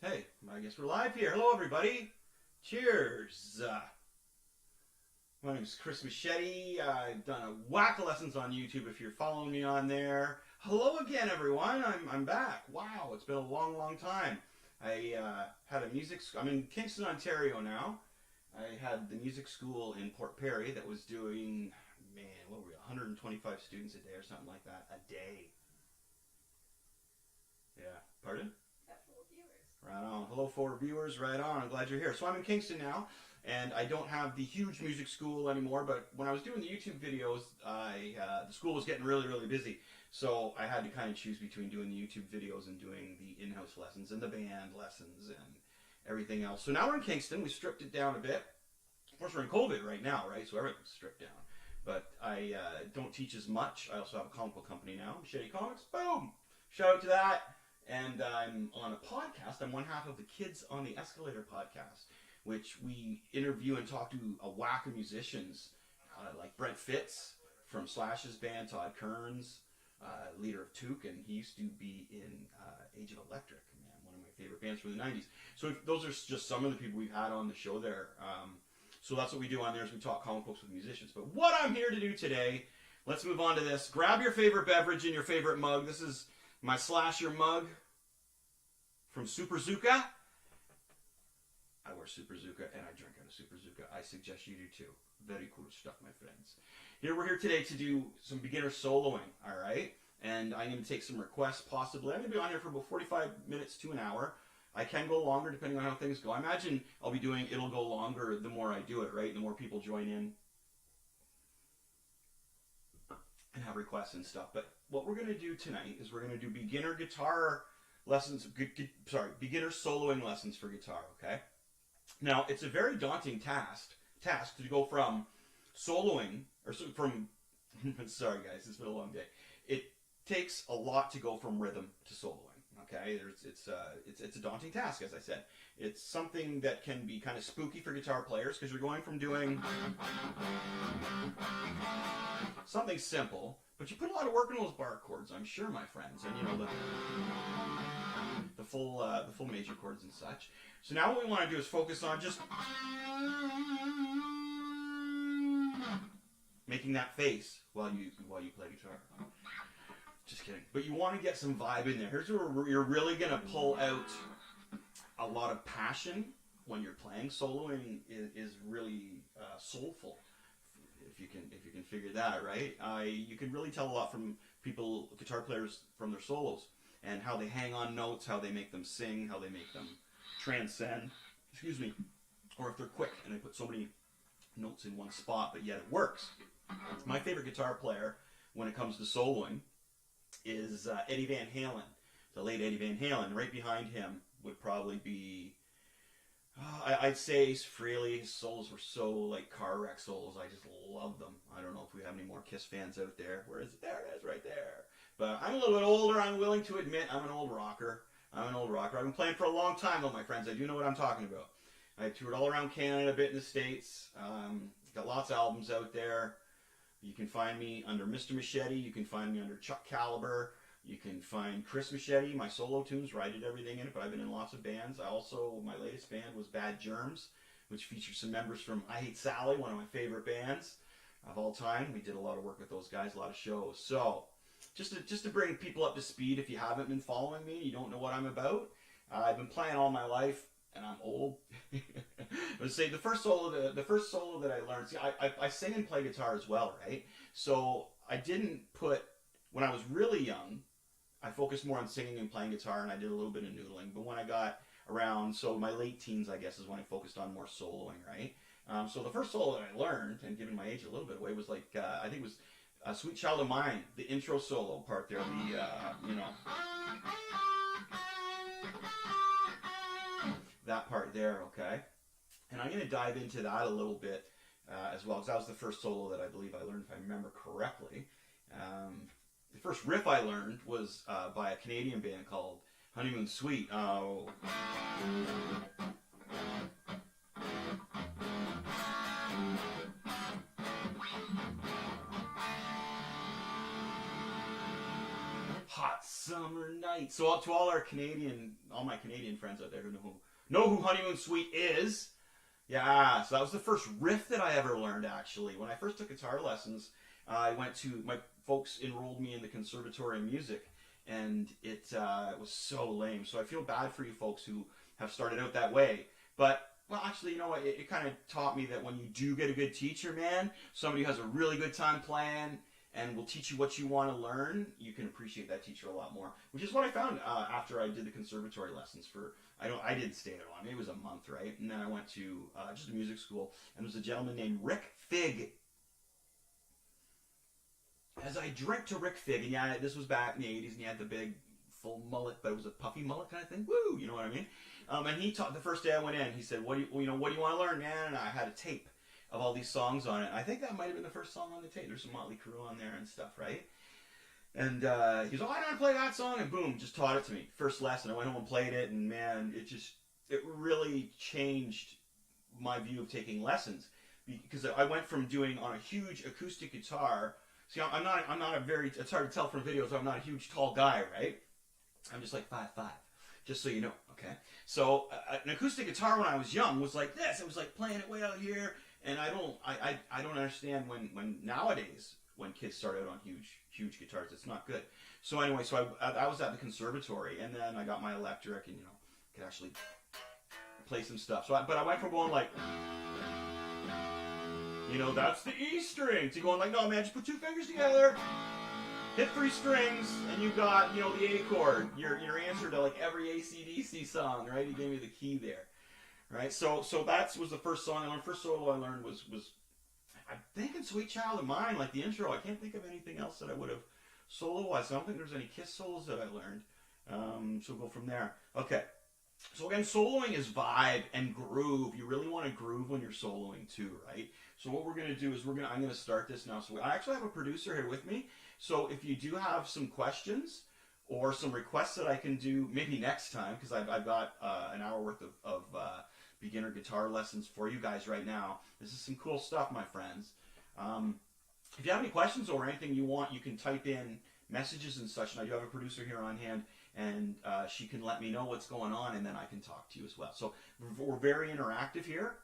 Hey, I guess we're live here. Hello, everybody. Cheers. My name is Chris Machete. I've done a whack of lessons on YouTube if you're following me on there. Hello again, everyone. I'm back. Wow, it's been a long, long time. I had a music school. I'm in Kingston, Ontario now. I had the music school in Port Perry that was doing, man, what were we, 125 students a day or something like that. A day. Yeah. Pardon? Right on. Hello, four viewers. Right on. I'm glad you're here. So I'm in Kingston now, and I don't have the huge music school anymore, but when I was doing the YouTube videos, the school was getting really, really busy. So I had to kind of choose between doing the YouTube videos and doing the in-house lessons and the band lessons and everything else. So now we're in Kingston. We stripped it down a bit. Of course, we're in COVID right now, right? So everything's stripped down. But I don't teach as much. I also have a comic book company now, Machete Comics. Boom! Shout out to that. And I'm on a podcast. I'm one half of the Kids on the Escalator podcast, which we interview and talk to a whack of musicians, like Brent Fitz from Slash's band, Todd Kearns, leader of Took, and he used to be in Age of Electric, man, one of my favorite bands from the 90s. So those are just some of the people we've had on the show there. So that's what we do on there is we talk comic books with musicians. But what I'm here to do today, let's move on to this. Grab your favorite beverage in your favorite mug. This is my Slasher mug from Super Zuka. I wear Super Zuka and I drink out of Super Zuka. I suggest you do too. Very cool stuff, my friends. We're here today to do some beginner soloing, all right? And I'm going to take some requests, possibly. I'm going to be on here for about 45 minutes to an hour. I can go longer depending on how things go. I imagine it'll go longer the more I do it, right? The more people join in and have requests and stuff. But what we're going to do tonight is we're going to do beginner guitar lessons, beginner soloing lessons for guitar, okay? Now, it's a very daunting task to go from soloing, sorry guys, it's been a long day. It takes a lot to go from rhythm to soloing, okay? It's a daunting task, as I said. It's something that can be kind of spooky for guitar players because you're going from doing something simple, but you put a lot of work in those bar chords, I'm sure, my friends, and you know the full major chords and such. So now what we want to do is focus on just making that face while you play guitar. Just kidding. But you want to get some vibe in there. Here's where you're really going to pull out a lot of passion when you're playing. Soloing is really soulful. If you can figure that, right? You can really tell a lot from guitar players, from their solos and how they hang on notes, how they make them sing, how they make them transcend. Excuse me. Or if they're quick and they put so many notes in one spot, but yet it works. My favorite guitar player when it comes to soloing is Eddie Van Halen, the late Eddie Van Halen. Right behind him would probably be, I'd say Frehley. His solos were so like car wreck solos. I just love them. I don't know if we have any more Kiss fans out there. Where is it? There it is, right there. But I'm a little bit older. I'm willing to admit I'm an old rocker. I've been playing for a long time, though, my friends. I do know what I'm talking about. I've toured all around Canada, a bit in the States. Got lots of albums out there. You can find me under Mr. Machete. You can find me under Chuck Caliber. You can find Chris Machete, my solo tunes, where I did everything in it, but I've been in lots of bands. My latest band was Bad Germs, which featured some members from I Hate Sally, one of my favorite bands of all time. We did a lot of work with those guys, a lot of shows. So, just to bring people up to speed, if you haven't been following me, you don't know what I'm about. I've been playing all my life, and I'm old. Let's say the first solo that I learned. See, I sing and play guitar as well, right? So I didn't when I was really young, I focused more on singing and playing guitar, and I did a little bit of noodling. But when I got around, so my late teens, I guess, is when I focused on more soloing, right? So the first solo that I learned, and giving my age a little bit away, was like, I think it was Sweet Child of Mine, the intro solo part there, that part there, okay? And I'm going to dive into that a little bit as well, because that was the first solo that I believe I learned, if I remember correctly. The first riff I learned was by a Canadian band called Honeymoon Suite. Oh. Hot summer night. So to all my Canadian friends out there who know who Honeymoon Suite is, yeah, so that was the first riff that I ever learned, actually. When I first took guitar lessons, my folks enrolled me in the Conservatory of Music, and it was so lame. So I feel bad for you folks who have started out that way. But, well, actually, you know what? It kind of taught me that when you do get a good teacher, man, somebody who has a really good time playing and will teach you what you want to learn, you can appreciate that teacher a lot more. Which is what I found after I did the conservatory lessons for, I didn't stay there long. Maybe it was a month, right? And then I went to just a music school, and there was a gentleman named Rick Fig. As I drank to Rick Fig, and yeah, this was back in the 80s, and he had the big full mullet, but it was a puffy mullet kind of thing. Woo, you know what I mean? And he taught the first day I went in. He said, "What do you want to learn, man?" And I had a tape of all these songs on it. I think that might have been the first song on the tape. There's some Motley Crue on there and stuff, right? And he goes, "Oh, I know how to play that song," and boom, just taught it to me. First lesson, I went home and played it, and man, it really changed my view of taking lessons, because I went from doing on a huge acoustic guitar. See, I'm not a very, it's hard to tell from videos, I'm not a huge tall guy, right? I'm just like 5'5", just so you know, okay? So an acoustic guitar when I was young was like this. It was like playing it way out here, and I don't understand when nowadays, when kids start out on huge guitars, it's not good. So anyway, I was at the conservatory, and then I got my electric, and could actually play some stuff. But I went from going like, that's the E string, to going like, no man, just put 2 fingers together, hit 3 strings, and you got, the A chord, your answer to like every AC/DC song, right? He gave me the key there, right? So that was the first song I learned. First solo I learned was I'm thinking Sweet Child of Mine, like the intro. I can't think of anything else that I would have solo-wise. I don't think there's any Kiss solos that I learned. So we'll go from there. Okay. So again, soloing is vibe and groove. You really want to groove when you're soloing too, right? So what we're going to do is I'm going to start this now. So I actually have a producer here with me. So if you do have some questions or some requests that I can do maybe next time, because I've got an hour worth of beginner guitar lessons for you guys right now. This is some cool stuff, my friends. If you have any questions or anything you want, you can type in messages and such. And I do have a producer here on hand, and she can let me know what's going on, and then I can talk to you as well. So we're very interactive here,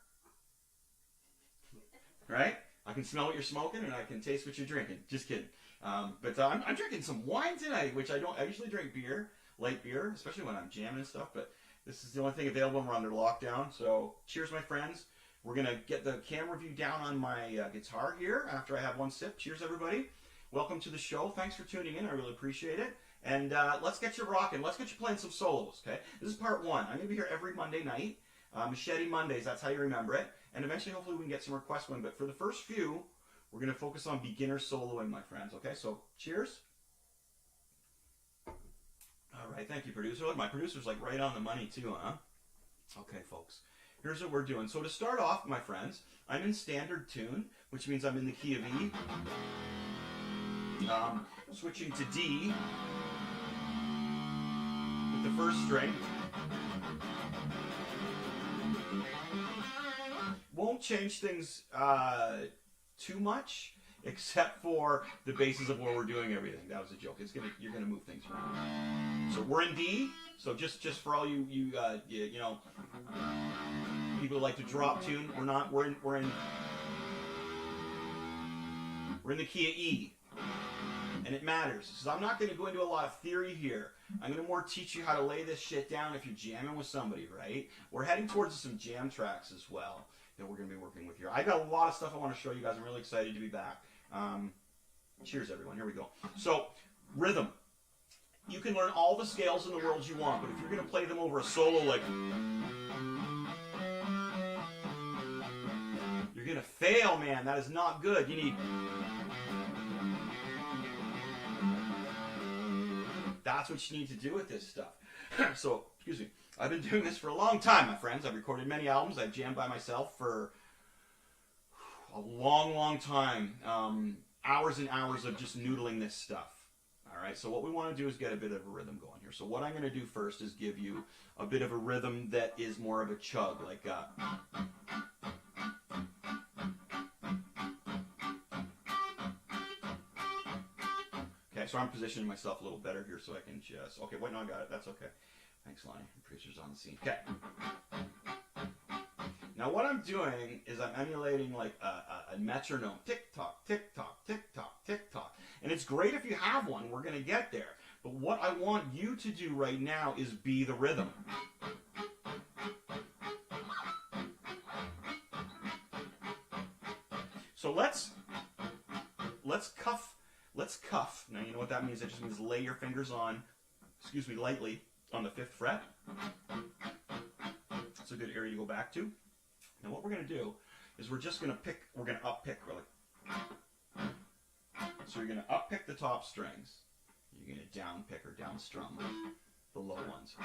right? I can smell what you're smoking, and I can taste what you're drinking. Just kidding. But I'm drinking some wine tonight, which I don't. I usually drink beer, light beer, especially when I'm jamming and stuff. But this is the only thing available when we're under lockdown. So cheers, my friends. We're going to get the camera view down on my guitar here after I have one sip. Cheers, everybody. Welcome to the show. Thanks for tuning in. I really appreciate it. And let's get you rocking. Let's get you playing some solos, okay? This is part 1. I'm going to be here every Monday night. Machete Mondays, that's how you remember it. And eventually, hopefully, we can get some requests going. But for the first few, we're going to focus on beginner soloing, my friends, okay? So, cheers. All right, thank you, producer. Look, my producer's like right on the money too, huh? Okay, folks. Here's what we're doing. So to start off, my friends, I'm in standard tune, which means I'm in the key of E. Switching to D with the first string. Won't change things too much, except for the basis of where we're doing everything. That was a joke. You're gonna move things around. So we're in D. So just for all you people who like to drop tune, we're in the key of E, and it matters. So I'm not going to go into a lot of theory here. I'm going to more teach you how to lay this shit down if you're jamming with somebody, right? We're heading towards some jam tracks as well that we're going to be working with here. I got a lot of stuff I want to show you guys. I'm really excited to be back. Cheers, everyone. Here we go. So, rhythm. You can learn all the scales in the world you want, but if you're going to play them over a solo like... you're going to fail, man. That is not good. You need... that's what you need to do with this stuff. So, excuse me. I've been doing this for a long time, my friends. I've recorded many albums. I've jammed by myself for a long, long time. Hours and hours of just noodling this stuff. All right, so what we want to do is get a bit of a rhythm going here. So what I'm going to do first is give you a bit of a rhythm that is more of a chug, like okay, so I'm positioning myself a little better here so I can just... Okay, wait, no, I got it. That's okay. Thanks, Lonnie. Producer's on the scene. Okay. Now what I'm doing is I'm emulating like a metronome. Tick-tock, tick-tock, tick-tock, tick-tock. And it's great if you have one. We're going to get there. But what I want you to do right now is be the rhythm. So let's cuff. Let's cuff. Now you know what that means. That just means lay your fingers on, lightly on the 5th fret. That's a good area to go back to. Now what we're going to do is we're just going to pick, we're going to up pick really. So you're going to up pick the top strings. You're going to down pick or down strum the low ones.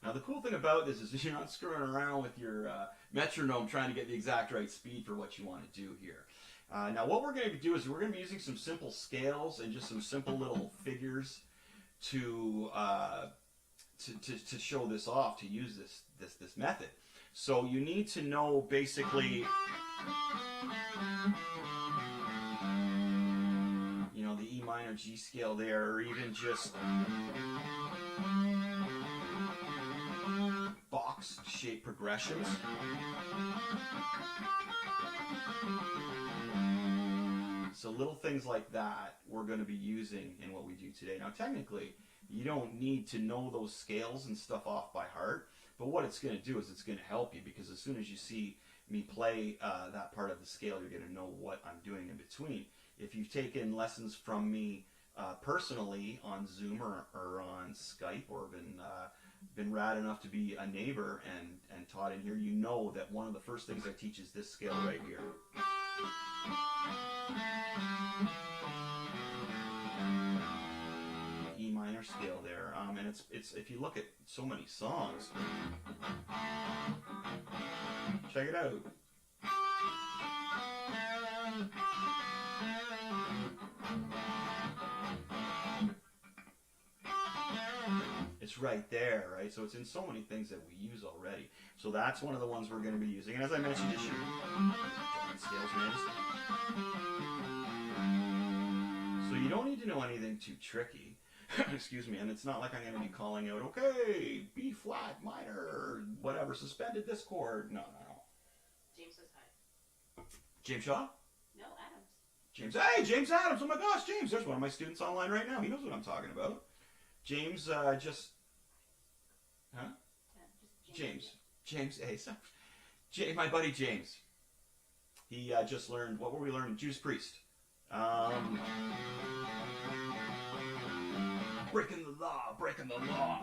Now the cool thing about this is you're not screwing around with your metronome trying to get the exact right speed for what you want to do here. Now what we're going to do is we're going to be using some simple scales and just some simple little figures to show this off, to use this method. So you need to know basically, you know, the E minor G scale there, or even just box shape progressions. So little things like that we're going to be using in what we do today. Now technically, you don't need to know those scales and stuff off by heart, but what it's going to do is it's going to help you, because as soon as you see me play that part of the scale, you're going to know what I'm doing in between. If you've taken lessons from me personally on Zoom or on Skype, or been rad enough to be a neighbor and taught in here, you know that one of the first things I teach is this scale right here. E minor scale there, and it's if you look at so many songs, check it out. It's right there, right? So it's in so many things that we use already. So that's one of the ones we're going to be using. And as I mentioned, just your scales, man. So you don't need to know anything too tricky. Excuse me. And it's not like I'm going to be calling out, okay, B flat minor, or whatever, suspended this chord. No. James says hi. James Shaw? No, Adams. James. Hey, James Adams. Oh my gosh, James. There's one of my students online right now. He knows what I'm talking about. James, just... Huh? Yeah, James A. My buddy James. He just learned... What were we learning? Judas Priest. Breaking the law.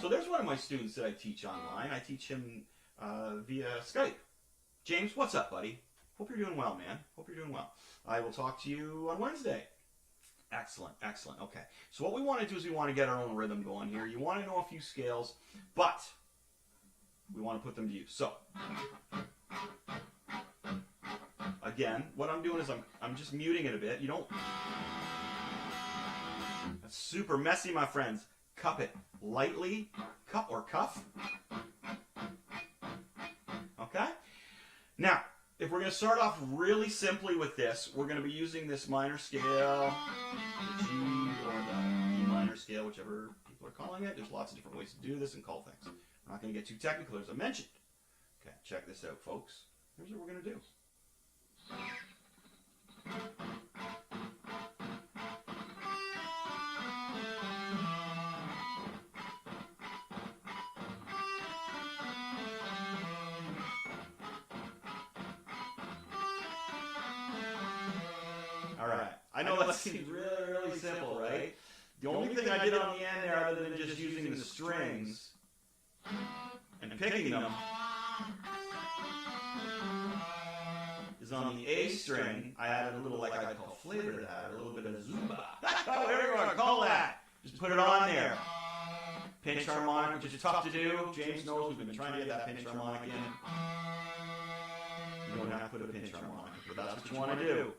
So there's one of my students that I teach online. I teach him via Skype. James, what's up, buddy? Hope you're doing well, man. Hope you're doing well. I will talk to you on Wednesday. Excellent. Okay. So what we want to do is we want to get our own rhythm going here. You want to know a few scales, but we want to put them to use. So, again, what I'm doing is I'm just muting it a bit. You don't... That's super messy, my friends. Cup it lightly. Cup or cuff. Okay? Now, if we're going to start off really simply with this, we're going to be using this minor scale, the G or the E minor scale, whichever people are calling it. There's lots of different ways to do this and call things. I'm not going to get too technical, as I mentioned. Okay, check this out, folks. Here's what we're going to do. Alright, I know that seems really simple, right? The only thing I did on the end there, other than just using the strings and picking them, is on the A string, I added a little, like I call flavor to that, a little bit of Zumba. Whatever you want to call that. Just put it on there. Pinch harmonic, which is tough to do. James knows we've been trying to get that pinch harmonic in. You don't have to put a pinch harmonic, but that's what you want to do.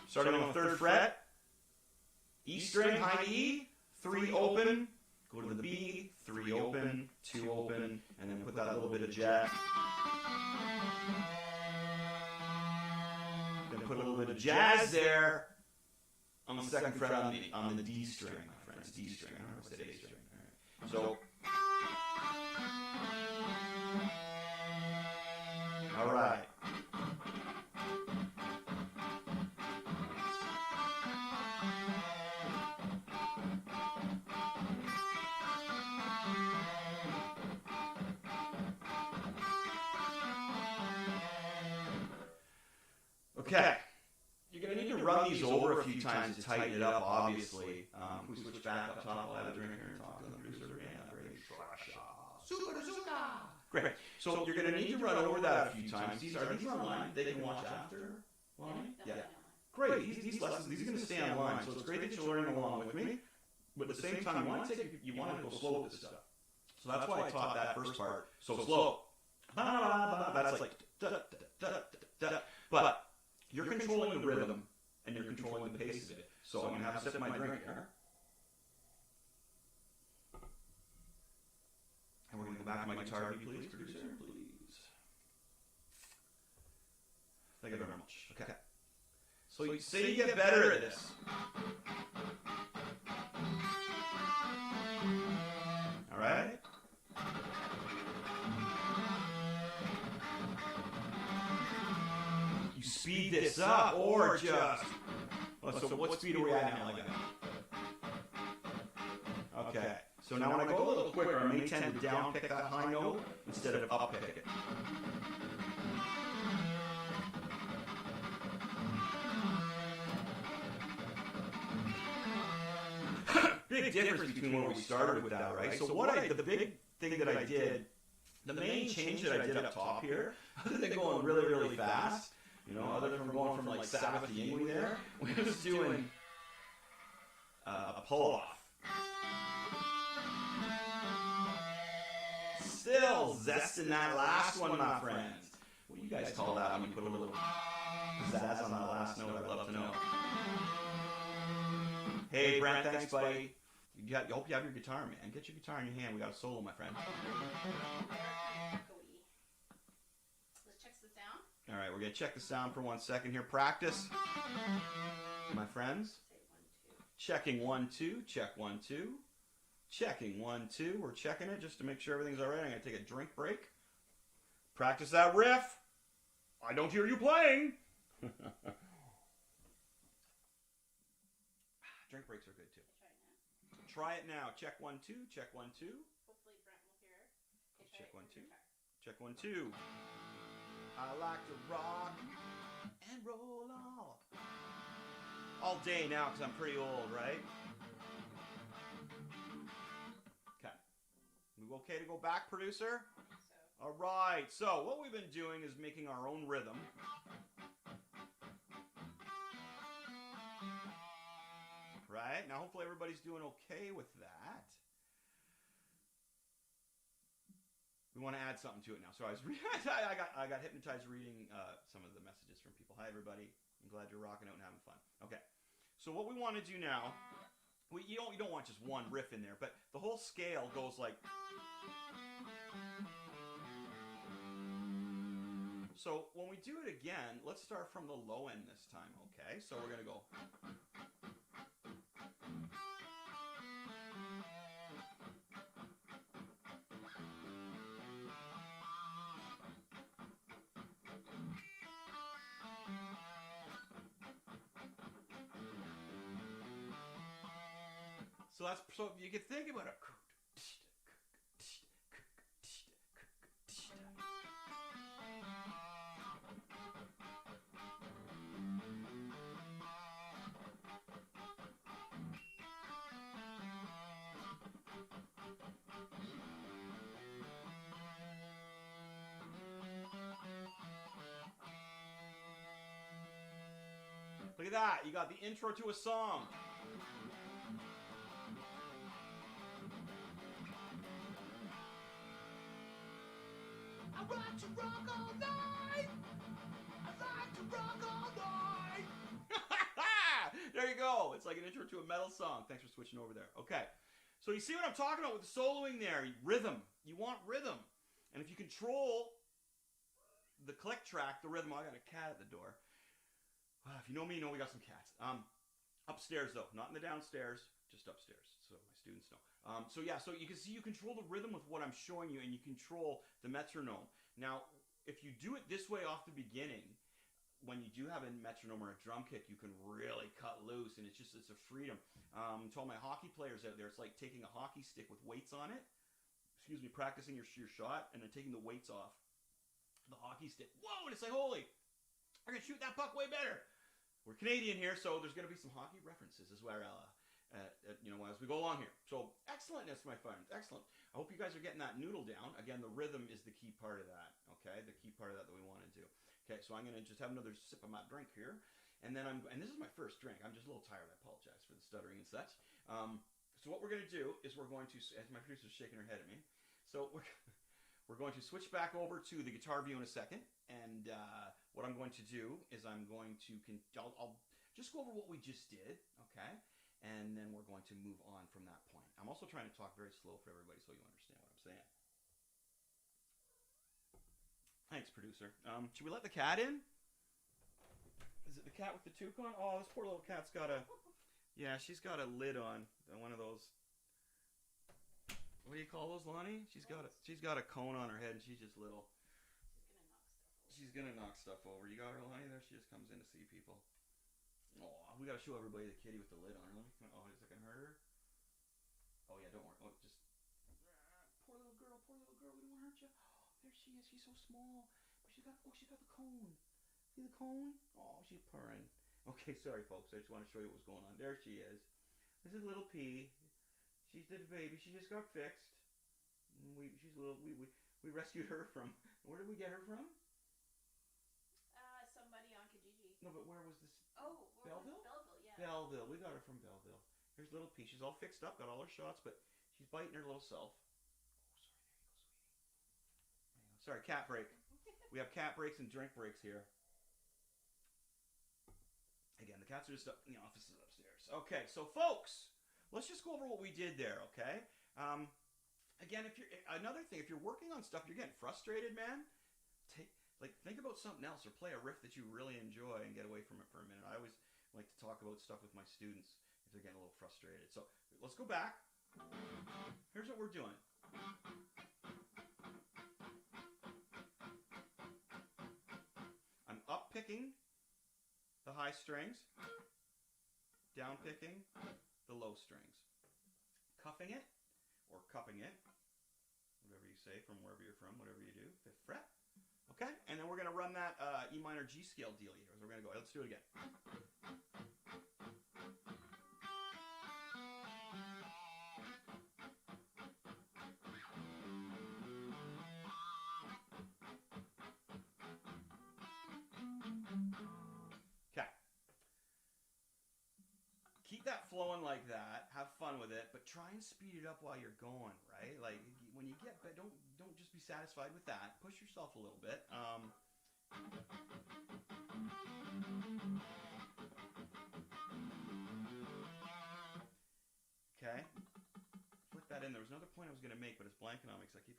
Starting on the 3rd fret, E string, high E, 3 open, go to the B, 3 open, 2 open, and then put that little bit of jet. Then put a little bit of jazz there on the second fret on the D string, my friends. D string. I don't know if I said A string. All right. So, all right. Okay. You're going to need to run these over a few times to tighten it up, obviously. We switch back up top. I'll have a drink here and talk to the producer again. Great. So you're going to need to run over that a few times. These are online. They can watch after. Yeah. Great. These lessons, these are going to stay online. So it's great that you're learning along with me. But at the same time, you want to go slow with this stuff. So that's why I taught that first part so slow. That's like but you're controlling the rhythm and you're controlling the pace of it. So I'm going to have a sip of my drink here. And we're going to go back to my guitar, please, producer, please. Thank you very much. Okay. So you say you get better at this. All right? You speed this up or just... So what speed are we at now? Like that? Okay. So now when I go a little quicker, I may tend to down pick that high note instead of up pick it. Big difference between where we started with that, right? So the big thing that I did, the main change that I did up top here, other than going really, really fast, other than going from like Sabbath to Yingling there, we was doing a pull-off. Still zesting that last one, my friends. What do you guys call that when you put a little pizzazz on that last note? I'd love to know. Hey, Brent, thanks, buddy. I hope you have your guitar, man. Get your guitar in your hand. We got a solo, my friend. Let's check the sound. All right, we're going to check the sound for 1 second here. Practice, my friends. Checking 1, 2. Check 1, 2. Checking 1, 2. We're checking it just to make sure everything's all right. I'm going to take a drink break. Practice that riff. I don't hear you playing. Drink breaks are good too. Try it now. Check 1, 2. Check 1, 2. Hopefully Brent will hear it. Okay, check 1, 2. Check 1, 2. I like to rock and roll all day now because I'm pretty old, right? Okay. We okay to go back, producer? So. All right. So what we've been doing is making our own rhythm. Right? Now, hopefully everybody's doing okay with that. We want to add something to it now. So I got hypnotized reading some of the messages from people. Hi, everybody. I'm glad you're rocking out and having fun. Okay. So what we want to do now, you don't want just one riff in there, but the whole scale goes like... So when we do it again, let's start from the low end this time, okay? So we're going to go... So you can think about it. Look at that. You got the intro to a song. I like to rock all night. I like to rock all night. There you go. It's like an intro to a metal song. Thanks for switching over there. Okay. So you see what I'm talking about with the soloing there? Rhythm. You want rhythm. And if you control the click track, the rhythm... I got a cat at the door. If you know me, you know we got some cats. Upstairs though, not in the downstairs, just upstairs, so my students know. So yeah, so you can see you control the rhythm with what I'm showing you, and you control the metronome. Now, if you do it this way off the beginning, when you do have a metronome or a drum kit, you can really cut loose, and it's a freedom. To all my hockey players out there, it's like taking a hockey stick with weights on it. Excuse me, practicing your shot, and then taking the weights off the hockey stick. Whoa! And it's like, holy, I can shoot that puck way better. We're Canadian here, so there's going to be some hockey references as well, as we go along here. So, excellentness, my friends, excellent. I hope you guys are getting that noodle down. Again, the rhythm is the key part of that, okay? The key part of that we want to do. Okay, so I'm going to just have another sip of my drink here. And then and this is my first drink. I'm just a little tired. I apologize for the stuttering and such. So what we're going to do is we're going to, as my producer's shaking her head at me, so we're going to switch back over to the guitar view in a second. And what I'm going to do is I'll just go over what we just did, okay? And then we're going to move on from that point. I'm also trying to talk very slow for everybody so you understand what I'm saying. Thanks, producer. Should we let the cat in? Is it the cat with the toucan? Oh, this poor little cat's got she's got a lid on. One of those, what do you call those, Lonnie? She's got a cone on her head, and she's just little. She's gonna knock stuff over. You got her, Lonnie? There she just comes in to see people. Oh, we gotta show everybody the kitty with the lid on her. Oh, is it gonna hurt her? Oh yeah, don't worry. Oh, just poor little girl. We don't want to hurt you. Oh, there she is. She's so small, but she got the cone. See the cone? Oh, she's purring. Okay, sorry folks. I just want to show you what was going on. There she is. This is little P. She's the baby. She just got fixed. She's little. We rescued her from. Where did we get her from? Somebody on Kijiji. No, but where was this? Oh, Belleville? Belleville, yeah. Belleville. We got her from Belleville. Here's little P. She's all fixed up, got all her shots, but she's biting her little self. Oh, sorry. There you go, sweetie. There you go. Sorry, cat break. We have cat breaks and drink breaks here. Again, the cats are just up in the offices upstairs. Okay, so folks, let's just go over what we did there, okay? Again, if you're working on stuff, you're getting frustrated, man, think about something else or play a riff that you really enjoy and get away from it for a minute. I always like to talk about stuff with my students if they're getting a little frustrated. So let's go back. Here's what we're doing. I'm up picking the high strings, down picking the low strings, cuffing it or cupping it, whatever you say from wherever you're from, whatever you do, 5th fret. Okay, and then we're going to run that E minor G scale deal here. So we're going to go. Let's do it again. Okay. Keep that flowing like that. Have fun with it, but try and speed it up while you're going, right? Like when you get, but don't just be satisfied with that. Push yourself a little bit. Okay. Flip that in. There was another point I was going to make, but it's blanking on me because I keep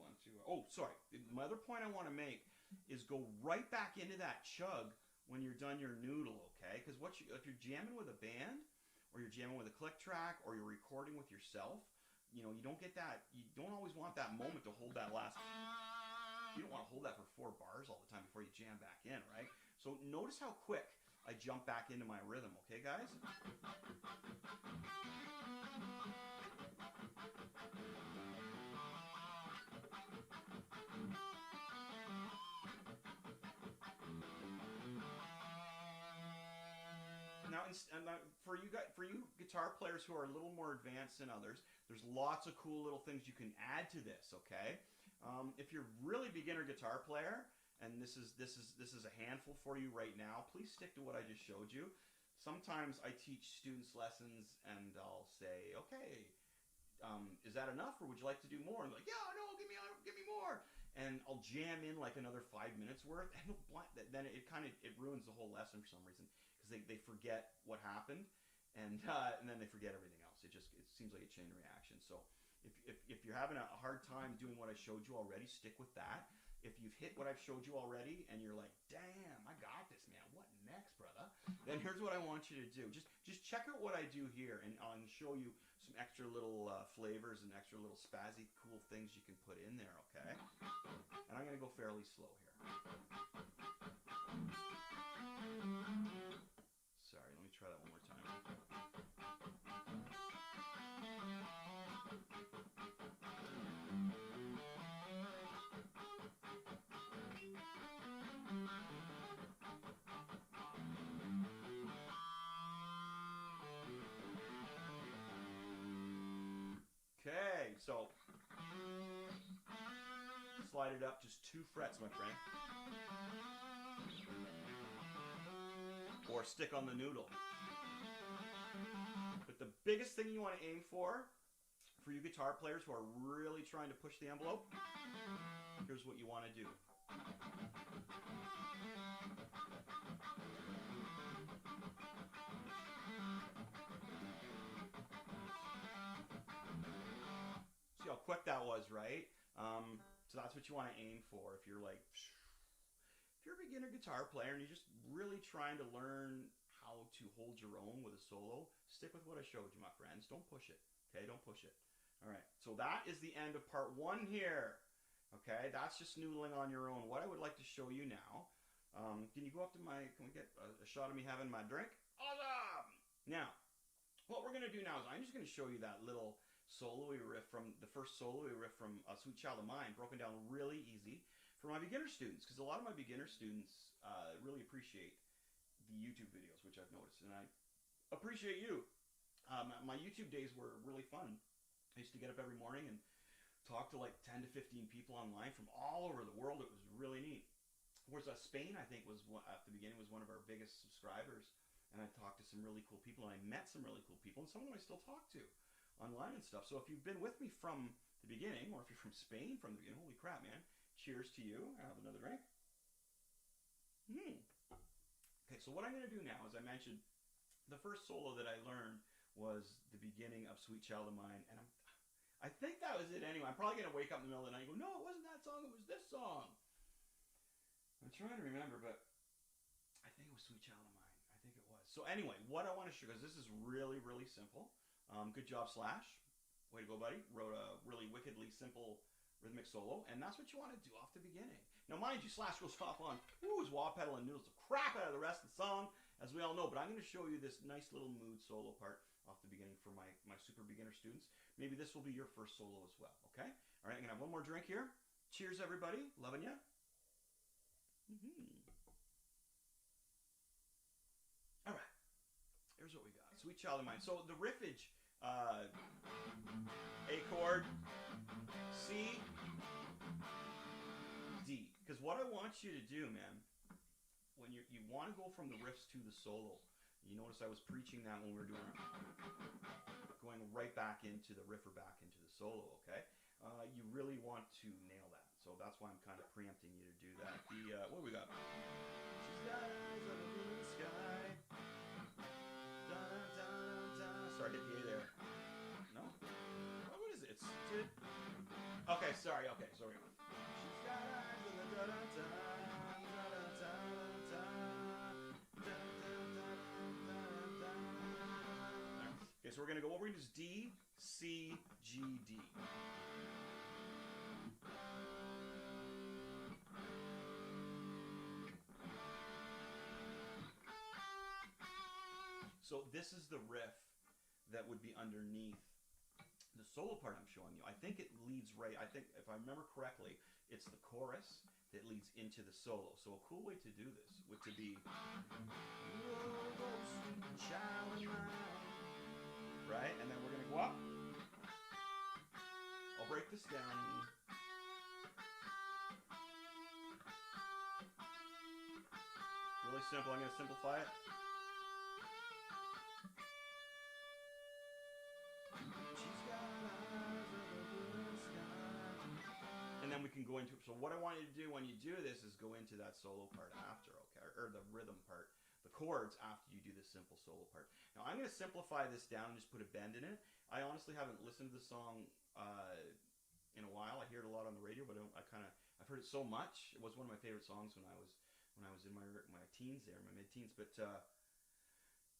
on to. Oh, sorry. My other point I want to make is go right back into that chug when you're done your noodle, okay? Because if you're jamming with a band, or you're jamming with a click track, or you're recording with yourself, you don't get that. You don't always want that moment to hold that last. You don't want to hold that for 4 bars all the time before you jam back in, right? So notice how quick I jump back into my rhythm, okay, guys? Now, for you guitar players who are a little more advanced than others, there's lots of cool little things you can add to this. Okay, if you're really beginner guitar player, and this is a handful for you right now, please stick to what I just showed you. Sometimes I teach students lessons, and I'll say, okay, is that enough, or would you like to do more? And they're like, yeah, no, give me more. And I'll jam in like another 5 minutes worth, and then it ruins the whole lesson for some reason. Because they forget what happened, and then they forget everything else. It seems like a chain reaction. So if you're having a hard time doing what I showed you already, stick with that. if you've hit what I've showed you already and you're like, damn, I got this, man, what next, brother? Then here's what I want you to do. Just check out what I do here, and I'll show you some extra little flavors and extra little spazzy cool things you can put in there, okay? And I'm going to go fairly slow here. Sorry, let me try that one more time. Okay, so slide it up just 2 frets, my friend. Or stick on the noodle. But the biggest thing you want to aim for you guitar players who are really trying to push the envelope, here's what you want to do. See how quick that was, right? So that's what you want to aim for if you're like, if you're a beginner guitar player and you're just really trying to learn how to hold your own with a solo, stick with what I showed you, my friends. Don't push it, okay? Don't push it. All right, so that is the end of part 1 here. Okay, that's just noodling on your own. What I would like to show you now, can you go up to can we get a shot of me having my drink? Awesome! Now, what we're gonna do now is I'm just gonna show you that little solo-y riff from, the first solo-y riff from Sweet Child of Mine, broken down really easy for my beginner students, because a lot of my beginner students really appreciate the YouTube videos, which I've noticed, and I appreciate you. My YouTube days were really fun. I used to get up every morning and talk to like 10 to 15 people online from all over the world. It was really neat. Of course, Spain, I think, was at the beginning was one of our biggest subscribers, and I talked to some really cool people, and I met some really cool people, and some of them I still talk to online and stuff. So if you've been with me from the beginning, or if you're from Spain from the beginning, holy crap, man! Cheers to you. I have another drink. Okay, so what I'm going to do now, as I mentioned, the first solo that I learned was the beginning of Sweet Child of Mine, and I think that was it anyway. I'm probably going to wake up in the middle of the night and go, no, it wasn't that song, it was this song. I'm trying to remember, but I think it was Sweet Child of Mine. I think it was. So anyway, what I want to show, because this is really, really simple. Good job, Slash. Way to go, buddy. Wrote a really wickedly simple rhythmic solo, and that's what you want to do off the beginning. Now, mind you, Slash goes off on his wah pedal and noodles the crap out of the rest of the song, as we all know, but I'm going to show you this nice little mood solo part off the beginning for my super beginner students. Maybe this will be your first solo as well, okay? All right, I'm going to have one more drink here. Cheers, everybody. Loving ya. All right, here's what we got. Sweet Child of Mine. So the riffage, A chord, C, D. Because what I want you to do, man, when you want to go from the riffs to the solo. You notice I was preaching that when we were doing going right back into the riff or back into the solo, okay? You really want to nail that. So that's why I'm kind of preempting you to do that. The, what do we got? She's got eyes on the blue sky. Da, da, da. Sorry, hit the A there. No? What is it? It's... Okay, sorry, okay, so we're going. She's got eyes on the da, da, da, da, da, da, da, da. Okay, so we're going to go over into D, C, G, D. So this is the riff that would be underneath the solo part I'm showing you. I think it leads right, I think if I remember correctly, it's the chorus that leads into the solo. So a cool way to do this would to be, right? And then we're going to go up. I'll break this down. Really simple. I'm going to simplify it. And then we can go into it. So what I want you to do when you do this is go into that solo part after, okay? Or the rhythm part, the chords after you do the simple solo part. Now I'm going to simplify this down and just put a bend in it. I honestly haven't listened to the song in a while. I hear it a lot on the radio, but I kind of I've heard it so much. It was one of my favorite songs when I was in my teens there, my mid-teens. But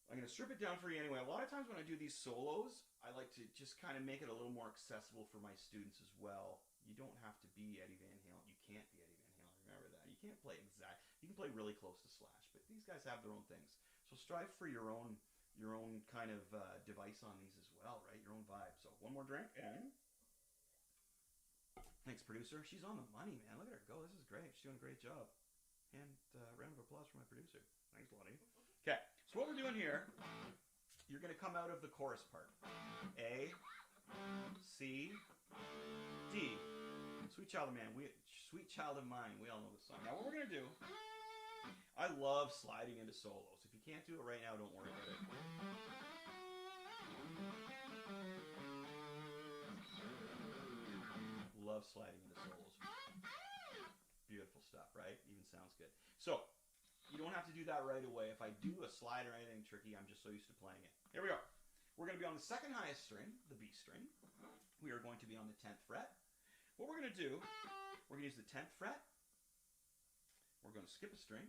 I'm going to strip it down for you anyway. A lot of times when I do these solos, I like to just kind of make it a little more accessible for my students as well. You don't have to be Eddie Van Halen. You can't be Eddie Van Halen. Remember that. You can't play exact. You can play really close to Slash, but these guys have their own things. So strive for your own kind of device on these as well, right? Your own vibe. So one more drink and thanks, producer. She's on the money, man. Look at her go. This is great. She's doing a great job. And round of applause for my producer. Thanks, Lottie. Okay, so what we're doing here, you're going to come out of the chorus part. A, C, D. Sweet Child of Mine. We all know this song. Now what we're going to do, I love sliding into solos. If you can't do it right now, don't worry about it. Love sliding into solos. Beautiful stuff, right? Even sounds good. So, you don't have to do that right away. If I do a slide or anything tricky, I'm just so used to playing it. Here we go. We're going to be on the second highest string, the B string. We are going to be on the 10th fret. What we're going to do, we're going to use the 10th fret. We're going to skip a string.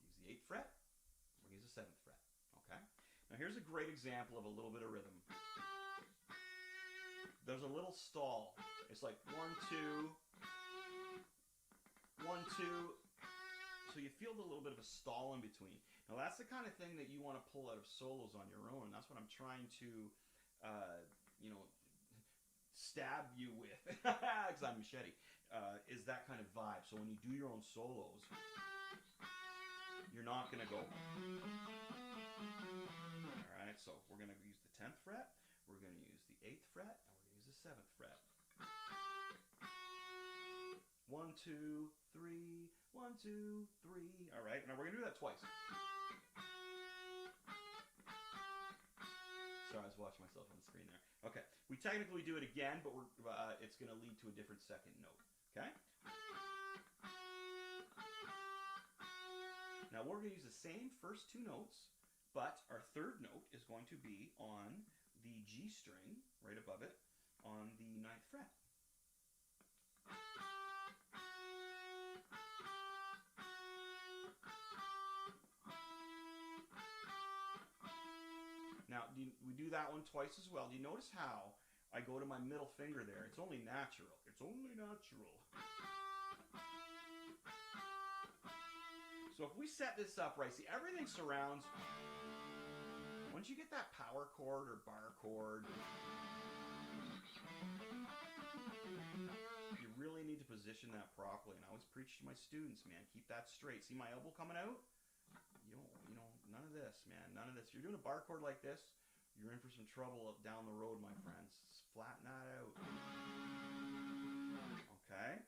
Use the 8th fret. We're going to use the 7th fret. Okay? Now here's a great example of a little bit of rhythm. There's a little stall. It's like 1, 2, 1, 2. So you feel a little bit of a stall in between. Now that's the kind of thing that you want to pull out of solos on your own. That's what I'm trying to, stab you with, because I'm Machete, is that kind of vibe. So when you do your own solos, you're not going to go. All right, so we're going to use the 10th fret, we're going to use the 8th fret, and we're going to use the 7th fret. 1, 2, 3, 1, 2, 3. All right, now we're going to do that twice. Sorry, I was watching myself on the screen there. Okay, we technically do it again, but it's going to lead to a different second note. Okay? Now we're going to use the same first two notes, but our third note is going to be on the G string, right above it, on the 9th fret. Now, we do that one twice as well. Do you notice how I go to my middle finger there? It's only natural. It's only natural. So if we set this up right, see, everything surrounds. Once you get that power chord or bar chord, you really need to position that properly. And I always preach to my students, man, keep that straight. See my elbow coming out? You know, none of this, man. None of this. You're doing a bar chord like this, you're in for some trouble down the road, my friends. Just flatten that out. Okay?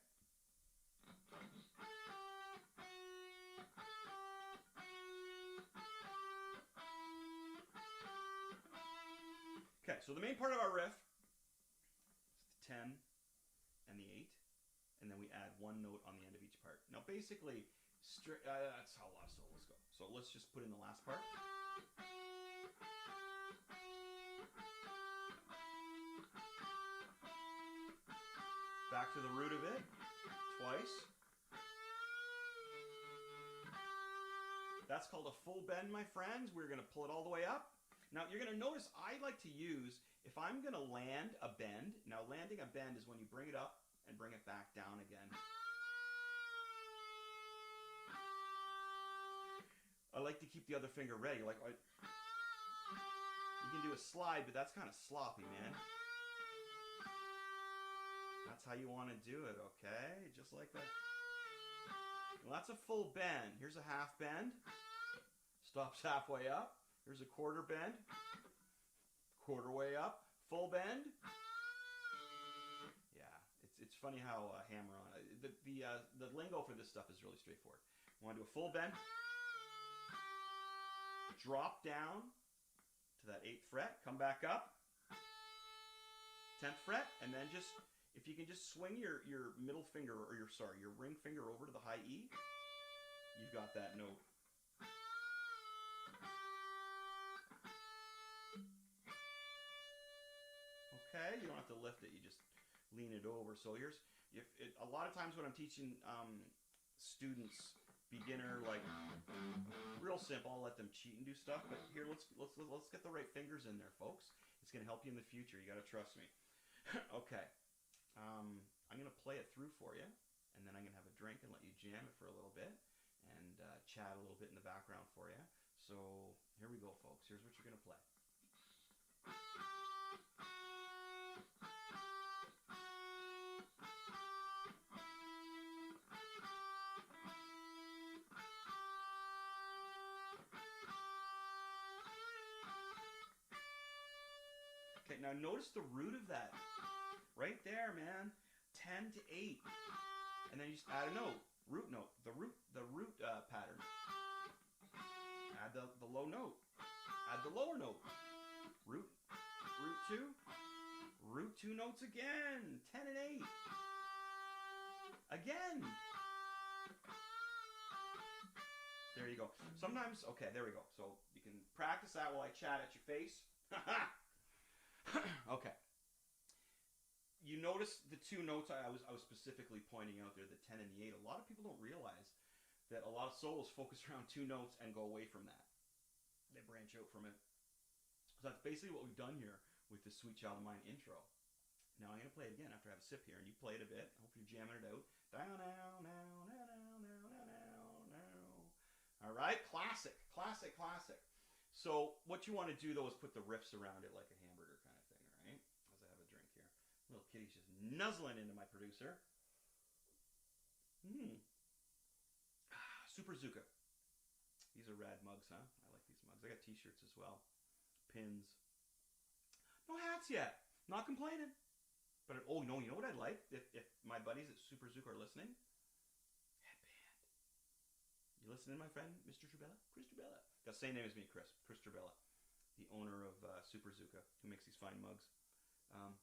Okay, so the main part of our riff is the 10 and the 8, and then we add one note on the end of each part. Now, basically, that's how a lot of solos go. So let's just put in the last part. Back to the root of it, twice. That's called a full bend, my friends. We're going to pull it all the way up. Now, you're going to notice I like to use, if I'm going to land a bend, now landing a bend is when you bring it up and bring it back down again. I like to keep the other finger ready. Like, you can do a slide, but that's kind of sloppy, man. That's how you want to do it, okay? Just like that. Well, that's a full bend. Here's a half bend. Stops halfway up. Here's a quarter bend. Quarter way up. Full bend. Yeah, it's funny how hammer on. The lingo for this stuff is really straightforward. You want to do a full bend. Drop down to that 8th fret. Come back up. 10th fret, and then just, if you can just swing your middle finger, or your ring finger over to the high E, you've got that note. Okay, you don't have to lift it, you just lean it over. So here's, A lot of times when I'm teaching students, beginner, like real simple, I'll let them cheat and do stuff. But here, let's get the right fingers in there, folks. It's gonna help you in the future. You gotta trust me. Okay, I'm gonna play it through for you, and then I'm gonna have a drink and let you jam it for a little bit and chat a little bit in the background for you. So here we go, folks. Here's what you're gonna play. Okay, now notice the root of that. Right there, man. 10 to 8. And then you just add a note. Root note. The root pattern. Add the low note. Add the lower note. Root 2. Root 2 notes again. 10 and 8. Again. There you go. Sometimes, okay, there we go. So you can practice that while I chat at your face. Okay. You notice the two notes I was specifically pointing out there, the 10 and the 8. A lot of people don't realize that a lot of solos focus around two notes and go away from that. They branch out from it. So that's basically what we've done here with the Sweet Child of Mine intro. Now I'm going to play it again after I have a sip here, and you play it a bit. I hope you're jamming it out. All right, classic. So what you want to do, though, is put the riffs around it like a hamburger kind of thing, all right? As I have a drink here. Little kitty's just nuzzling into my producer. Super Zuka. These are rad mugs, huh? I like these mugs. I got t-shirts as well. Pins. No hats yet. Not complaining. But, oh, no, you know what I'd like? If my buddies at Super Zuka are listening? Headband. You listening, my friend, Mr. Trubella? Chris Trubella. Got the same name as me, Chris Trubella, the owner of Super Zuka, who makes these fine mugs.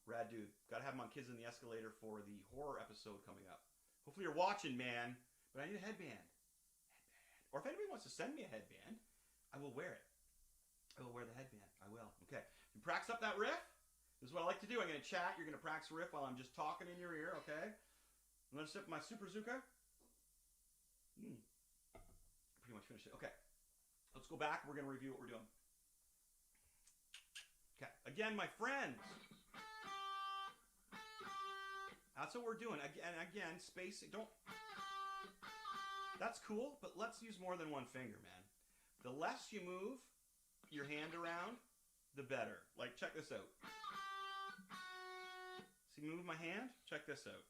Rad dude. Got to have him on Kids in the Escalator for the horror episode coming up. Hopefully you're watching, man. But I need a headband. Or if anybody wants to send me a headband, I will wear it. I will wear the headband. I will. Okay. You practice up that riff. This is what I like to do. I'm going to chat. You're going to practice a riff while I'm just talking in your ear, okay? I'm going to sip my Super Zuka. Pretty much finished it. Okay. Let's go back. We're going to review what we're doing. Okay. Again, my friends. That's what we're doing. Again, spacing. Don't. That's cool, but let's use more than one finger, man. The less you move your hand around, the better. Like, check this out. See, move my hand? Check this out.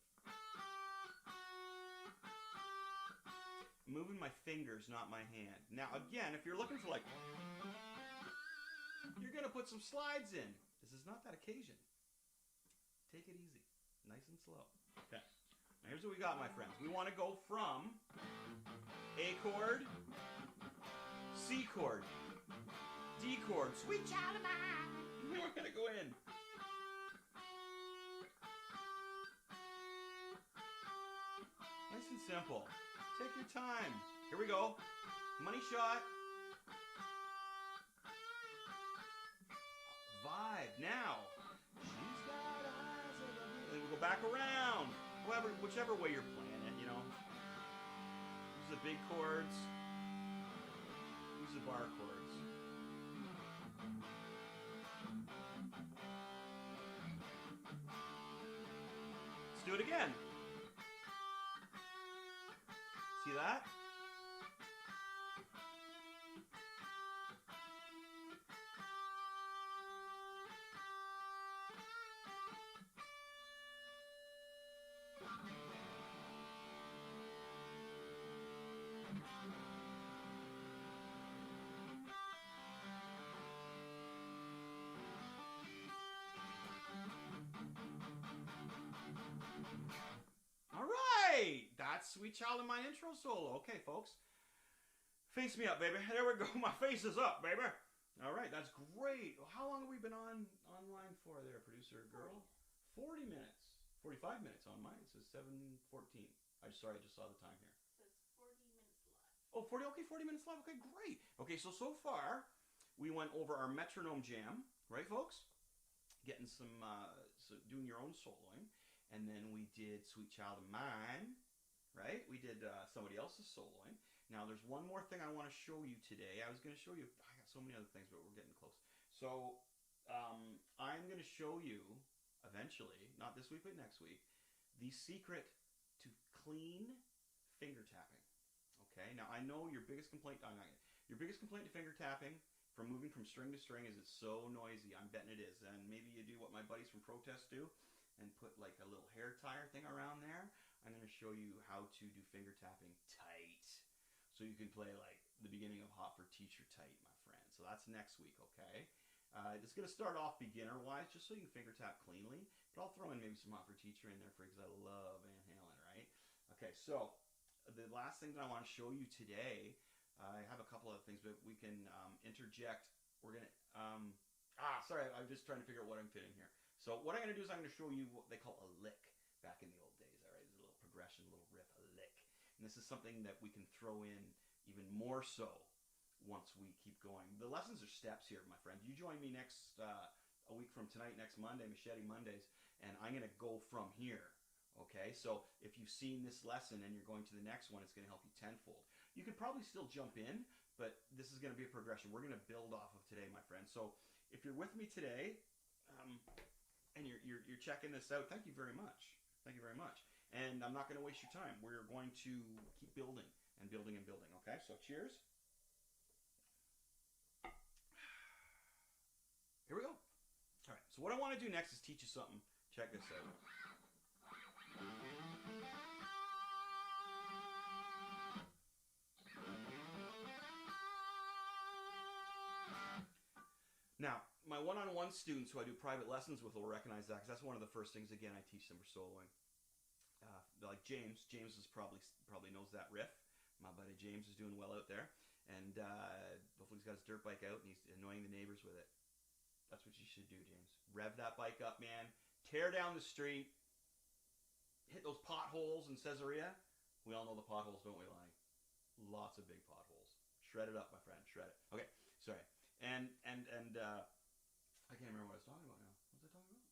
I'm moving my fingers, not my hand. Now, again, if you're looking for, like, you're going to put some slides in. This is not that occasion. Take it easy. Nice and slow. Okay. Now, here's what we got, my friends. We want to go from A chord, C chord, D chord, Sweet Child of Mine. We're going to go in. Nice and simple. Take your time. Here we go. Money shot. Vibe. Now. She's got eyes of a... And we'll go back around. Whichever way you're playing it, you know. Use the big chords. Use the bar chords. Let's do it again. See that? All right, that's Sweet Child of Mine intro solo. Okay, folks, face me up, baby. There we go. My face is up, baby. All right, that's great. How long have we been online for there, producer girl? 40 minutes. 45 minutes on mine. It says 7:14. I just saw the time here. It says 40 minutes live. Oh, 40. Okay, 40 minutes live. Okay, great. Okay, so far we went over our metronome jam, right, folks? Getting some, doing your own soloing. and then we did Sweet Child of Mine, right? We did somebody else's soloing. Now there's one more thing I want to show you today. I was going to show you, I got so many other things, but we're getting close. So I'm going to show you eventually, not this week but next week, the secret to clean finger tapping. Okay, now I know your biggest complaint, to finger tapping from moving from string to string is it's so noisy. I'm betting it is. And maybe you do what my buddies from Protest do and put like a little hair tire thing around there. I'm going to show you how to do finger tapping tight. So you can play like the beginning of Hot for Teacher tight, my friend. So that's next week, okay? It's going to start off beginner-wise, just so you can finger tap cleanly. But I'll throw in maybe some Hot for Teacher in there for because I love Van Halen, right? Okay, so the last thing that I want to show you today, I have a couple of things, but we can interject. We're going to... sorry, I'm just trying to figure out what I'm fitting here. So what I'm going to do is I'm going to show you what they call a lick back in the old days, all right? It's a little progression, a little riff, a lick. And this is something that we can throw in even more so once we keep going. The lessons are steps here, my friend. You join me next, a week from tonight, next Monday, Machete Mondays, and I'm going to go from here, okay? So if you've seen this lesson and you're going to the next one, it's going to help you tenfold. You could probably still jump in, but this is going to be a progression. We're going to build off of today, my friend. So if you're with me today, and you're checking this out, thank you very much. Thank you very much. And I'm not going to waste your time. We're going to keep building and building and building, okay? So cheers. Here we go. All right, so what I want to do next is teach you something. Check this out. Now, my one-on-one students who I do private lessons with will recognize that because that's one of the first things, again, I teach them for soloing. Like James is probably knows that riff. My buddy James is doing well out there. And hopefully he's got his dirt bike out and he's annoying the neighbors with it. That's what you should do, James. Rev that bike up, man. Tear down the street. Hit those potholes in Caesarea. We all know the potholes, don't we, Lonnie? Lots of big potholes. Shred it up, my friend. Shred it. Okay, sorry. And I can't remember what I was talking about now. What was I talking about?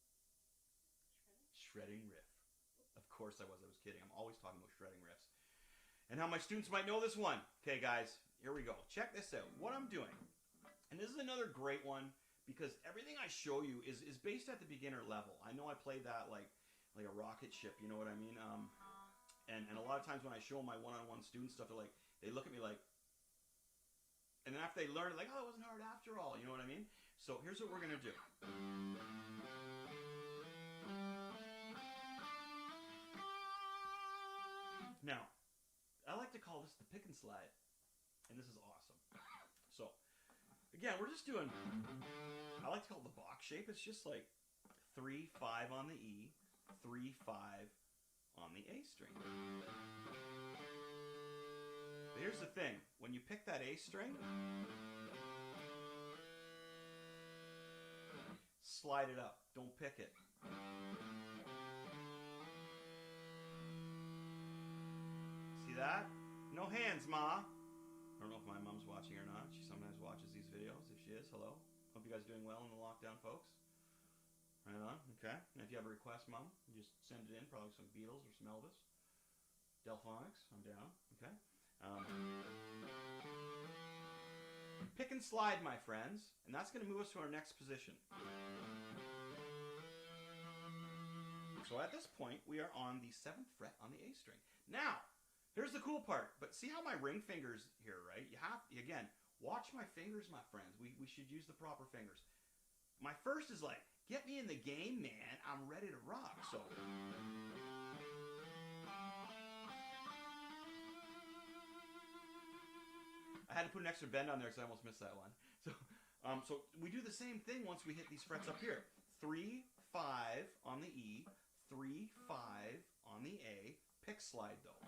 Shredding riff. Of course I was kidding. I'm always talking about shredding riffs. And how my students might know this one. Okay, guys, here we go. Check this out. What I'm doing. And this is another great one because everything I show you is based at the beginner level. I know I played that like a rocket ship, you know what I mean? And a lot of times when I show my one-on-one student stuff, they look at me like, and then after they learn, they're like, oh, it wasn't hard after all, you know what I mean? So here's what we're going to do. Now, I like to call this the pick and slide, and this is awesome. So, again, we're just doing, I like to call it the box shape. It's just like 3-5 on the E, 3-5 on the A string. But here's the thing, when you pick that A string, slide it up, don't pick it. See that? No hands, Ma. I don't know if my mom's watching or not. She sometimes watches these videos. If she is, hello. Hope you guys are doing well in the lockdown, folks. Right on, okay. And if you have a request, Mom, you just send it in. Probably some Beatles or some Elvis. Delphonics, I'm down, okay. Pick and slide, my friends. And that's going to move us to our next position. So at this point, we are on the 7th fret on the A string. Now, here's the cool part. But see how my ring fingers here, right? You have, again, watch my fingers, my friends. We should use the proper fingers. My first is like, get me in the game, man. I'm ready to rock. So... I had to put an extra bend on there because I almost missed that one. So we do the same thing once we hit these frets up here. 3-5 on the E, 3-5 on the A, pick slide though.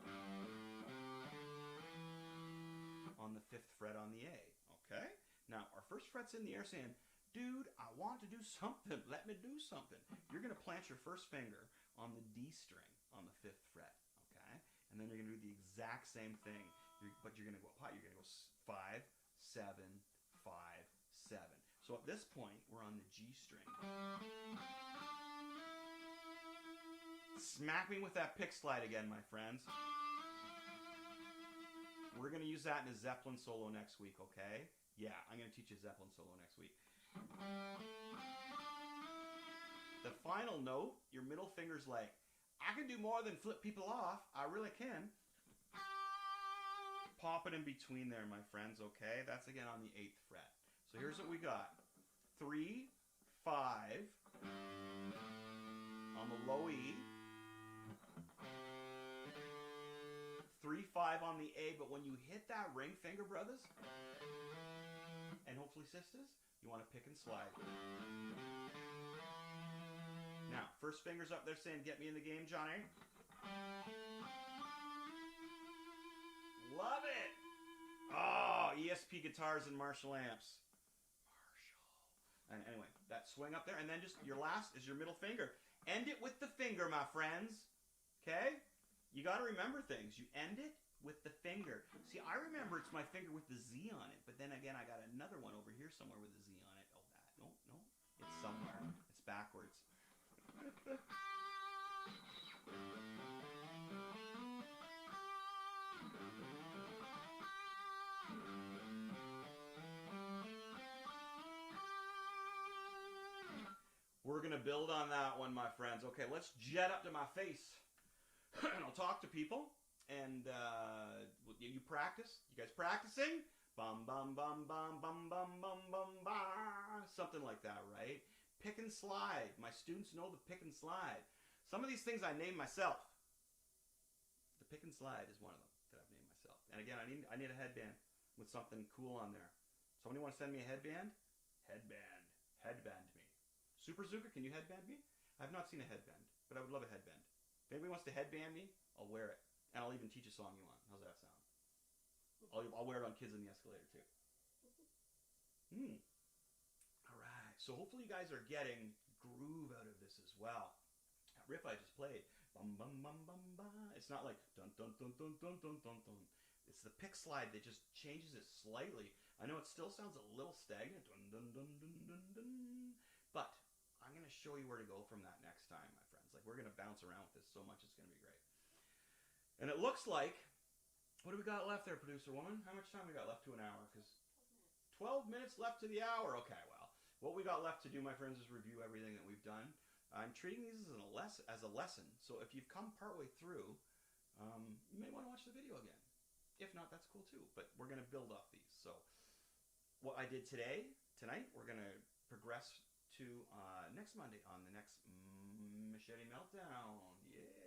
On the 5th fret on the A, okay? Now our first fret's in the air saying, dude, I want to do something, let me do something. You're going to plant your first finger on the D string on the 5th fret, okay? And then you're going to do the exact same thing. But you're going to go up high. You're going to go 5, 7, 5, 7. So at this point, we're on the G string. Smack me with that pick slide again, my friends. We're going to use that in a Zeppelin solo next week, okay? Yeah, I'm going to teach you a Zeppelin solo next week. The final note, your middle finger's like, I can do more than flip people off. I really can. Pop it in between there, my friends, okay? That's again on the 8th fret. So here's what we got. 3, 5 on the low E. 3, 5 on the A, but when you hit that ring finger, brothers, and hopefully sisters, you want to pick and slide. Now, first finger's up there saying, get me in the game, Johnny. Love it! Oh, ESP guitars and Marshall amps. And anyway, that swing up there, and then just your last is your middle finger. End it with the finger, my friends. Okay? You got to remember things. You end it with the finger. See, I remember it's my finger with the Z on it, but then again, I got another one over here somewhere with a Z on it. Oh, that. No. It's somewhere. It's backwards. We're going to build on that one, my friends. Okay, let's jet up to my face. And I'll talk to people. And you practice. You guys practicing? Bum, bum, bum, bum, bum, bum, bum, bum, bum. Something like that, right? Pick and slide. My students know the pick and slide. Some of these things I named myself. The pick and slide is one of them that I've named myself. And again, I need a headband with something cool on there. Somebody want to send me a headband? Headband. Headband me. Super Zuka, can you headband me? I've not seen a headband, but I would love a headband. If anybody wants to headband me, I'll wear it. And I'll even teach a song you want. How's that sound? I'll wear it on Kids in the Escalator, too. All right. So hopefully you guys are getting groove out of this as well. That riff I just played. Bum, bum, bum, bum, bum. It's not like dun, dun, dun, dun, dun, dun, dun, dun. It's the pick slide that just changes it slightly. I know it still sounds a little stagnant. Dun, dun, dun, dun, dun, dun. But I'm going to show you where to go from that next time, my friends. Like, we're going to bounce around with this so much, it's going to be great. And it looks like, what do we got left there, producer woman? How much time we got left to an hour? Because 12 minutes left to the hour. Okay, well, what we got left to do, my friends, is review everything that we've done. I'm treating these as a lesson. So if you've come partway through, you may want to watch the video again. If not, that's cool too. But we're going to build off these. So what I did tonight, we're going to progress to next Monday on the next Machete Meltdown. Yeah.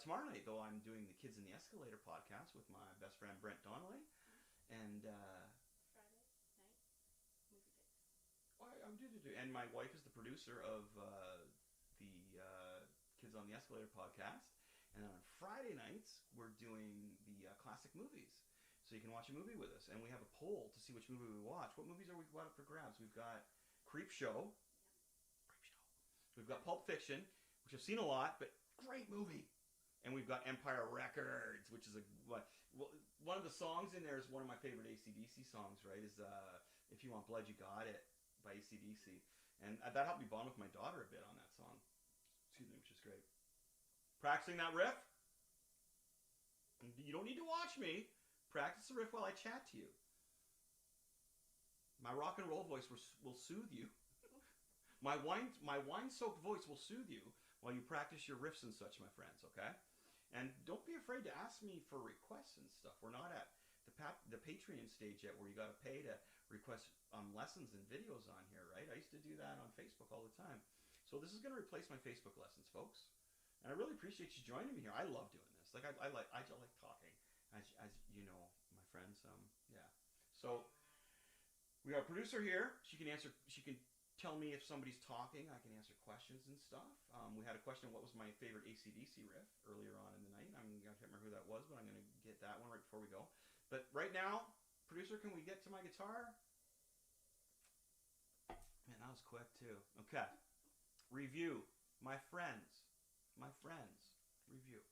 Tomorrow night, though, I'm doing the Kids in the Escalator podcast with my best friend Brent Donnelly. And Friday night movie picks. And my wife is the producer of the Kids on the Escalator podcast. And then on Friday nights, we're doing the classic movies. So you can watch a movie with us. And we have a poll to see which movie we watch. What movies are we got up for grabs? We've got Creep Show. We've got Pulp Fiction, which I've seen a lot, but great movie. And we've got Empire Records, which is one of the songs in there is one of my favorite AC/DC songs, right? Is If You Want Blood, You Got It by AC/DC. And that helped me bond with my daughter a bit on that song. Excuse me, which is great. Practicing that riff? You don't need to watch me. Practice the riff while I chat to you. My rock and roll voice will soothe you. My wine-soaked voice will soothe you while you practice your riffs and such, my friends, okay? And don't be afraid to ask me for requests and stuff. We're not at the Patreon stage yet where you got to pay to request lessons and videos on here, right? I used to do that on Facebook all the time. So this is going to replace my Facebook lessons, folks. And I really appreciate you joining me here. I love doing this. Like I like talking, as you know, my friends. Yeah. So we got a producer here. She can tell me if somebody's talking. I can answer questions and stuff. We had a question, what was my favorite AC/DC riff earlier on in the night. I can't remember who that was, but I'm going to get that one right before we go. But right now, producer, can we get to my guitar? Man, that was quick too. Okay. Review. My friends, review.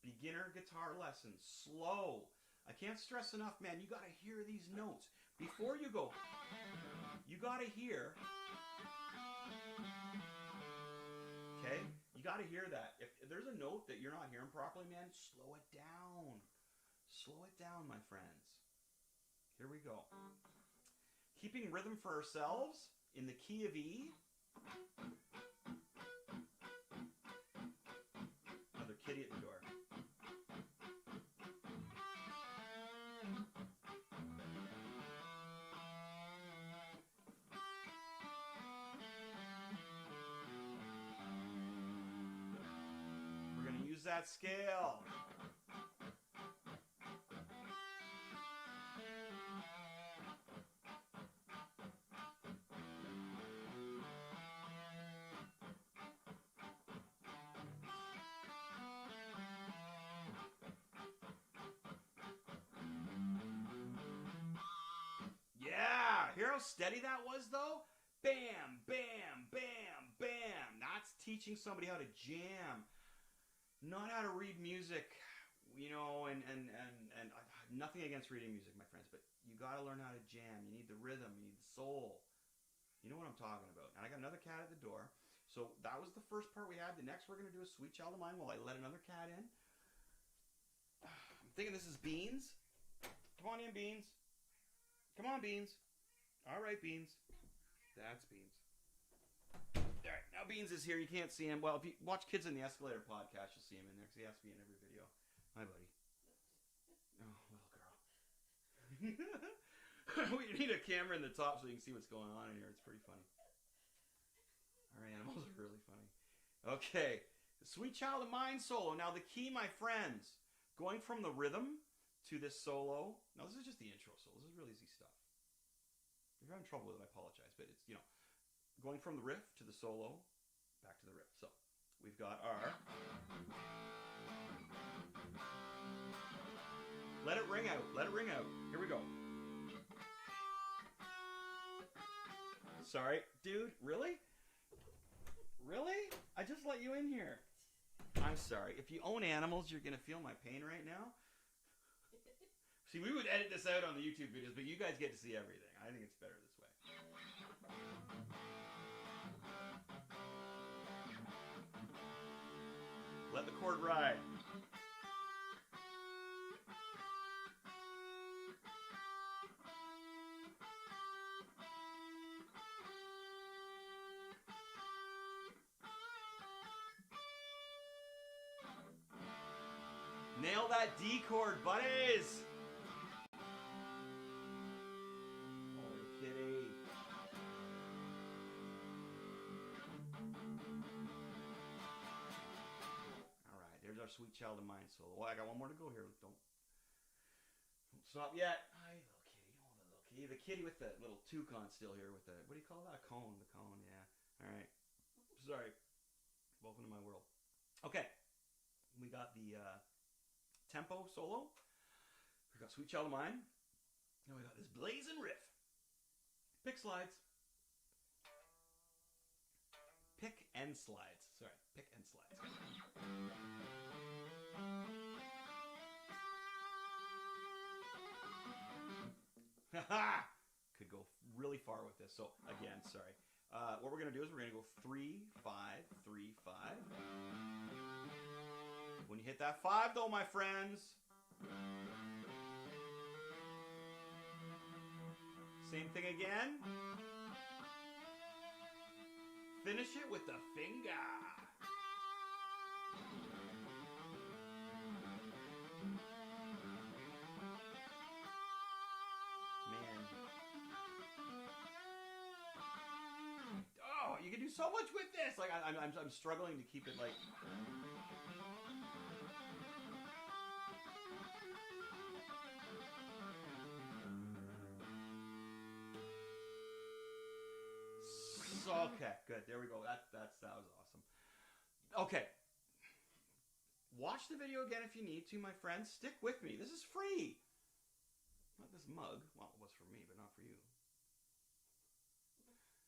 Beginner guitar lessons, slow. I can't stress enough, man, you got to hear these notes. Before you go, you got to hear, okay? You got got to hear that. If there's a note that you're not hearing properly, man, slow it down. Slow it down, my friends. Here we go. Keeping rhythm for ourselves in the key of E. Another kitty at the door. We're going to use that scale. Yeah! Hear how steady that was, though? Bam, bam, bam, bam. That's teaching somebody how to jam. Not how to read music, you know, and nothing against reading music, my friends, but you got to learn how to jam. You need the rhythm, you need the soul. You know what I'm talking about. And I got another cat at the door. So that was the first part we had. The next we're going to do a Sweet Child of Mine while I let another cat in. I'm thinking this is Beans. Come on in, Beans. Come on, Beans. All right, Beans. That's Beans. All right, now Beans is here. You can't see him. Well, if you watch Kids in the Escalator podcast, you'll see him in there because he has to be in every video. Hi, buddy. Oh, little girl. We need a camera in the top so you can see what's going on in here. It's pretty funny. Our animals are really funny. Okay, the Sweet Child of Mine solo. Now the key, my friends, going from the rhythm to this solo. Now this is just the intro solo. This is really easy stuff. If you're having trouble with it, I apologize, but it's, you know, going from the riff to the solo, back to the riff. So we've got our... Let it ring out. Let it ring out. Here we go. Sorry. Dude, really? Really? I just let you in here. I'm sorry. If you own animals, you're going to feel my pain right now. See, we would edit this out on the YouTube videos, but you guys get to see everything. I think it's better this way. Let the chord ride. Nail that D chord, buddies! Oh, kitty. Alright, there's our Sweet Child of Mine solo. Well, I got one more to go here. Don't stop yet. Hi, little kitty. Oh, the little kitty. The kitty with the little toucan still here with the... What do you call that? A cone. The cone, yeah. Alright. Sorry. Welcome to my world. Okay. We got the... tempo solo. We got Sweet Child of Mine. Now we got this blazing riff. Pick slides. Pick and slides. Sorry, pick and slides. Haha! Could go really far with this. So again, sorry. What we're gonna do is we're gonna go 3, 5, 3, 5. When you hit that 5, though, my friends, same thing again. Finish it with the finger. Man. Oh, you can do so much with this. Like I'm struggling to keep it like. Okay, good. There we go. That was awesome. Okay. Watch the video again if you need to, my friends. Stick with me. This is free. Not this mug. Well, it was for me, but not for you.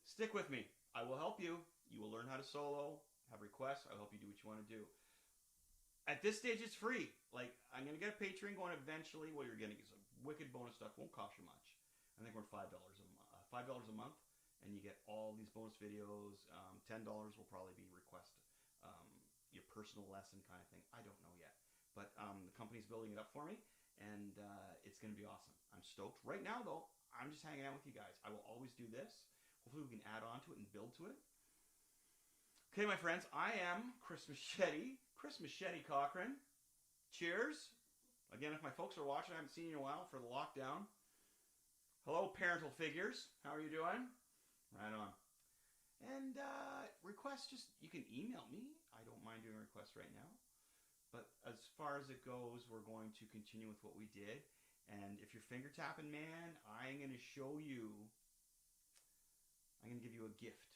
Stick with me. I will help you. You will learn how to solo, have requests. I'll help you do what you want to do. At this stage, it's free. Like, I'm going to get a Patreon going eventually. What you're getting is some wicked bonus stuff. Won't cost you much. I think we're $5 a month. And you get all these bonus videos. $10 will probably be request your personal lesson kind of thing. I don't know yet. But the company's building it up for me, and it's going to be awesome. I'm stoked. Right now, though, I'm just hanging out with you guys. I will always do this. Hopefully we can add on to it and build to it. Okay, my friends, I am Chris Machete Cochran. Cheers. Again, if my folks are watching, I haven't seen you in a while for the lockdown. Hello, parental figures. How are you doing? Right on. And requests, just, you can email me. I don't mind doing requests right now. But as far as it goes, we're going to continue with what we did. And if you're finger tapping, man, I'm going to show you, I'm going to give you a gift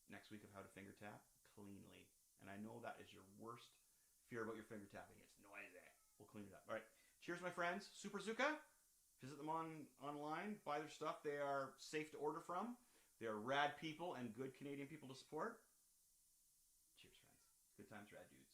next week of how to finger tap cleanly. And I know that is your worst fear about your finger tapping. It's noisy. We'll clean it up. All right. Cheers, my friends. Super Zuka. Visit them online. Buy their stuff. They are safe to order from. They are rad people and good Canadian people to support. Cheers, friends. Good times, rad dudes.